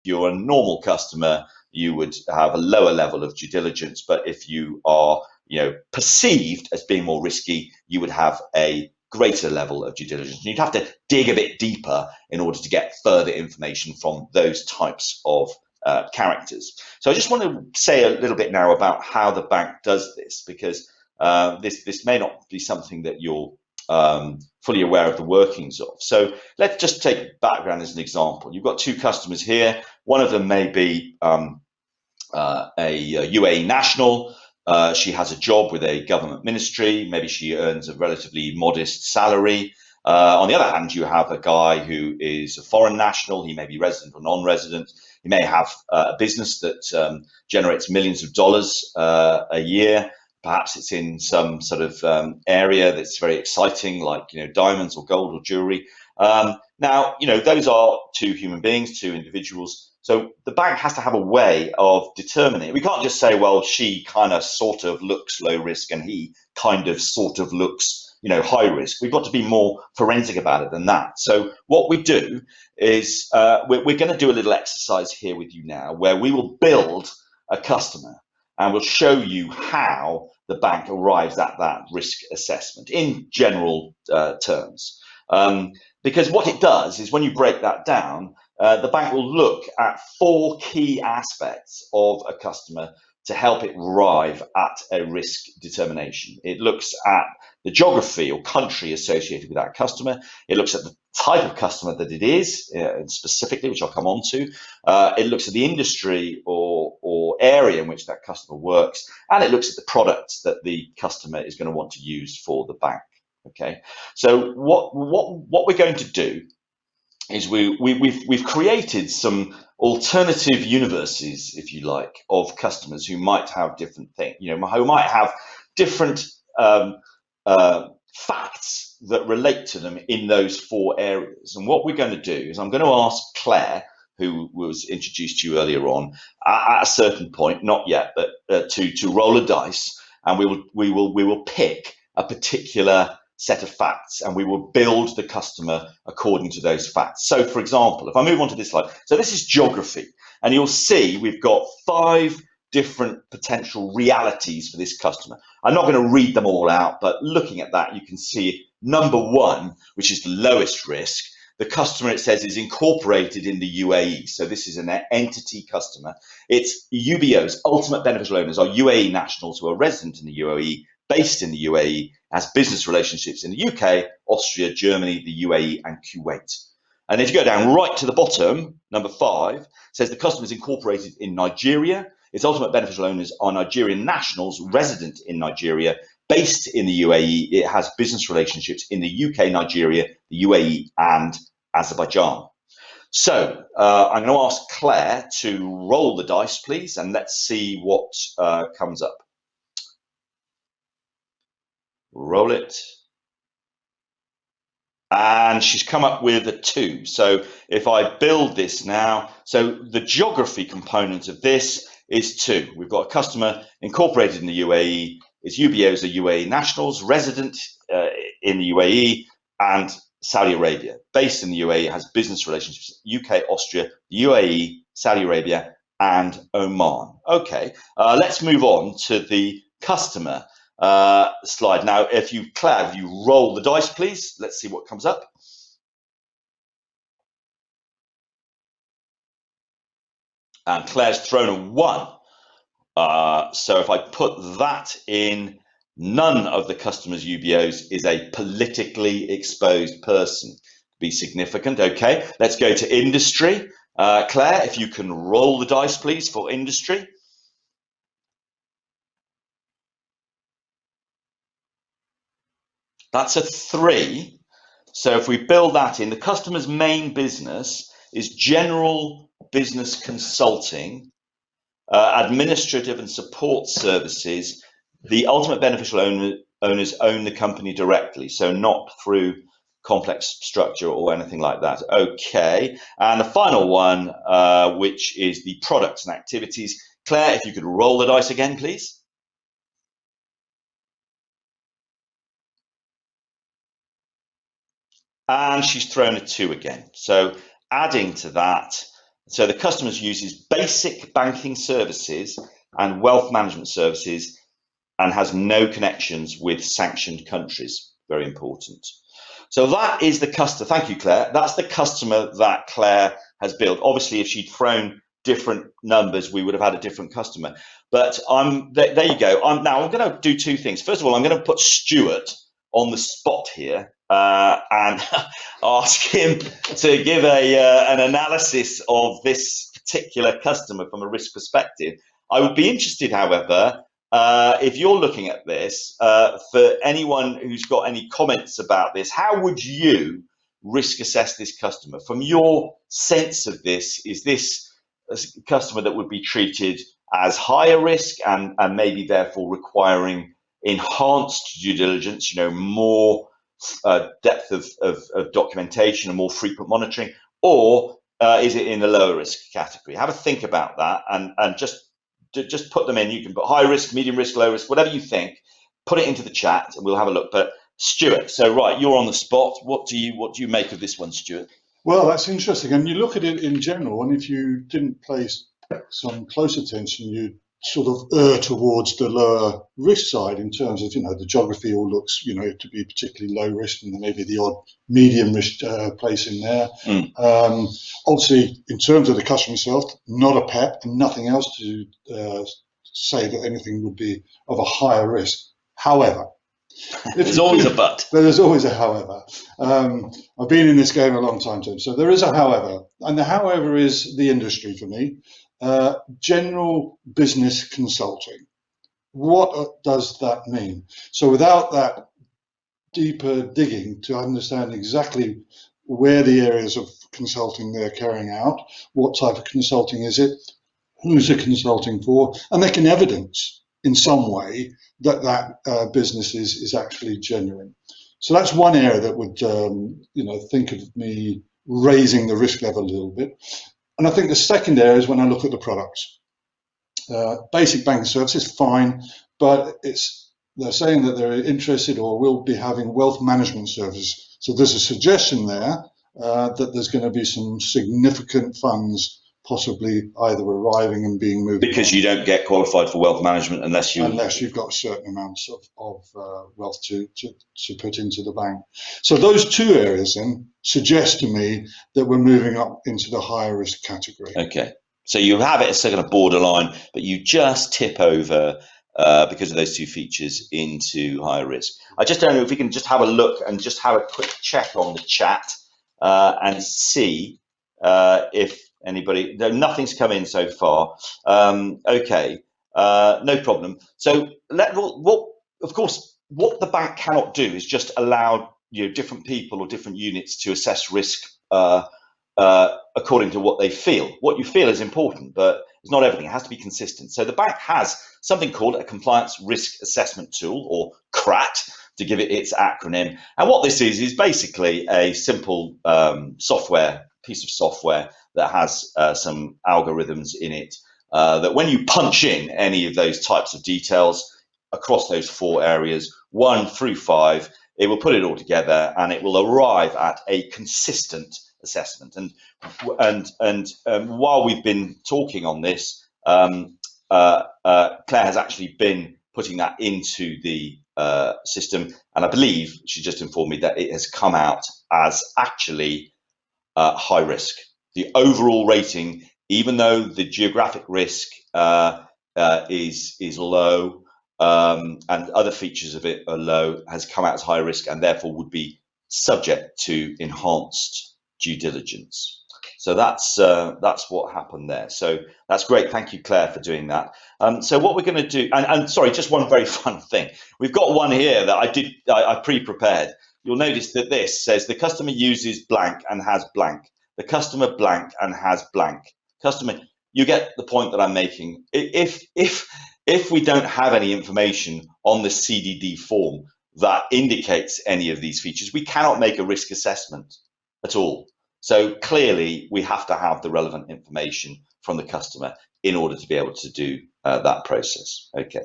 you're a normal customer, you would have a lower level of due diligence. But if you are, perceived as being more risky, you would have a greater level of due diligence. You'd have to dig a bit deeper in order to get further information from those types of characters. So I just want to say a little bit now about how the bank does this, because this may not be something that you're fully aware of the workings of. So let's just take background as an example. You've got two customers here. One of them may be a UAE national. She has a job with a government ministry. Maybe she earns a relatively modest salary. On the other hand, you have a guy who is a foreign national. He may be resident or non-resident. He may have a business that generates millions of dollars a year. Perhaps it's in some sort of area that's very exciting, like diamonds or gold or jewelry. Now, those are two human beings, two individuals. So the bank has to have a way of determining. We can't just say, well, she kind of sort of looks low risk and he kind of sort of looks high risk. We've got to be more forensic about it than that. So what we do is we're going to do a little exercise here with you now, where we will build a customer and we'll show you how the bank arrives at that risk assessment in general terms. Because what it does is when you break that down, the bank will look at 4 key aspects of a customer to help it arrive at a risk determination. It looks at the geography or country associated with that customer. It looks at the type of customer that it is, specifically, which I'll come on to. It looks at the industry or area in which that customer works, and it looks at the products that the customer is going to want to use for the bank. Okay, so what we're going to do is we've created some alternative universes, if you like, of customers who might have different things, who might have different facts that relate to them in those 4 areas. And what we're going to do is I'm going to ask Claire, who was introduced to you earlier on, at a certain point, not yet, but to roll a dice, and we will pick a particular set of facts, and we will build the customer according to those facts. So, for example, if I move on to this slide, so this is geography, and you'll see we've got 5 different potential realities for this customer. I'm not going to read them all out, but looking at that, you can see number 1, which is the lowest risk. The customer, it says, is incorporated in the UAE. So this is an entity customer. It's UBOs, ultimate beneficial owners, are UAE nationals who are resident in the UAE, based in the UAE, has business relationships in the UK, Austria, Germany, the UAE, and Kuwait. And if you go down right to the bottom, number 5 says the customer is incorporated in Nigeria. Its ultimate beneficial owners are Nigerian nationals resident in Nigeria, based in the UAE. It has business relationships in the UK, Nigeria, the UAE, and Azerbaijan. So I'm going to ask Claire to roll the dice, please, and let's see what comes up. Roll it. And she's come up with a 2. So if I build this now, so the geography component of this is 2. We've got a customer incorporated in the UAE. Its UBOs are UAE nationals, resident in the UAE and Saudi Arabia. Based in the UAE, has business relationships UK, Austria, UAE, Saudi Arabia, and Oman. Okay, let's move on to the customer slide. Now, Claire, if you roll the dice, please, let's see what comes up. And Claire's thrown a 1. So if I put that in, none of the customer's UBOs is a politically exposed person. Be significant. Okay, let's go to industry. Claire, if you can roll the dice, please, for industry. That's a 3. So if we build that in, the customer's main business is general business consulting, administrative and support services. The ultimate beneficial owners own the company directly, so not through complex structure or anything like that. Okay, and the final one, which is the products and activities. Claire, if you could roll the dice again, please. And she's thrown a 2 again. So adding to that, So the customer uses basic banking services and wealth management services and has no connections with sanctioned countries. Very important. So that is the customer. Thank you, Claire. That's the customer that Claire has built. Obviously, if she'd thrown different numbers, we would have had a different customer. But there you go. I'm going to do two things. First of all, I'm going to put Stuart on the spot here and ask him to give an analysis of this particular customer from a risk perspective. I would be interested, however, if you're looking at this, for anyone who's got any comments about this, how would you risk assess this customer? From your sense of this, is this a customer that would be treated as higher risk and maybe therefore requiring enhanced due diligence, more depth of documentation and more frequent monitoring, or is it in the lower risk category? Have a think about that and just put them in. You can put high risk, medium risk, low risk, whatever you think. Put it into the chat and we'll have a look. But Stuart, so right, you're on the spot. What do you make of this one, Stuart? Well, that's interesting. And you look at it in general, and if you didn't place some close attention, you'd sort of err towards the lower risk side in terms of, the geography all looks, to be particularly low risk, and there may be the odd medium risk place in there. Obviously, in terms of the customer itself, not a pet and nothing else to say that anything would be of a higher risk. However, there's always a but. There's always a however. I've been in this game a long time, Tim, so there is a however. And the however is the industry for me. General business consulting. What does that mean? So without that deeper digging to understand exactly where the areas of consulting they're carrying out, what type of consulting is it, who's it consulting for, and they can evidence in some way that business is actually genuine. So that's one area that would, think of me raising the risk level a little bit. And I think the second area is when I look at the products. Basic banking services, fine, but they're saying that they're interested or will be having wealth management services. So there's a suggestion there that there's going to be some significant funds possibly either arriving and being moved. Because you don't get qualified for wealth management unless you've got certain amounts of wealth to put into the bank. So those two areas then suggest to me that we're moving up into the higher risk category. Okay. So you have it as kind of borderline, but you just tip over because of those two features into higher risk. I just don't know if we can just have a look and just have a quick check on the chat and see if anybody, no, nothing's come in so far. Okay, no problem. So of course, what the bank cannot do is just allow different people or different units to assess risk according to what they feel. What you feel is important, but it's not everything. It has to be consistent. So the bank has something called a compliance risk assessment tool, or CRAT, to give it its acronym. And what this is basically a simple piece of software that has some algorithms in it that when you punch in any of those types of details across those 4 areas, 1 through 5, it will put it all together and it will arrive at a consistent assessment. And while we've been talking on this, Claire has actually been putting that into the system, and I believe she just informed me that it has come out as actually high risk. The overall rating, even though the geographic risk is low and other features of it are low, has come out as high risk and therefore would be subject to enhanced due diligence. So that's what happened there. So that's great. Thank you, Claire, for doing that. So what we're going to do, and sorry, just one very fun thing. We've got one here that I pre-prepared. You'll notice that this says the customer uses blank and has blank. The customer blank and has blank. Customer, you get the point that I'm making. If we don't have any information on the CDD form that indicates any of these features, we cannot make a risk assessment at all. So clearly, we have to have the relevant information from the customer in order to be able to do that process. Okay.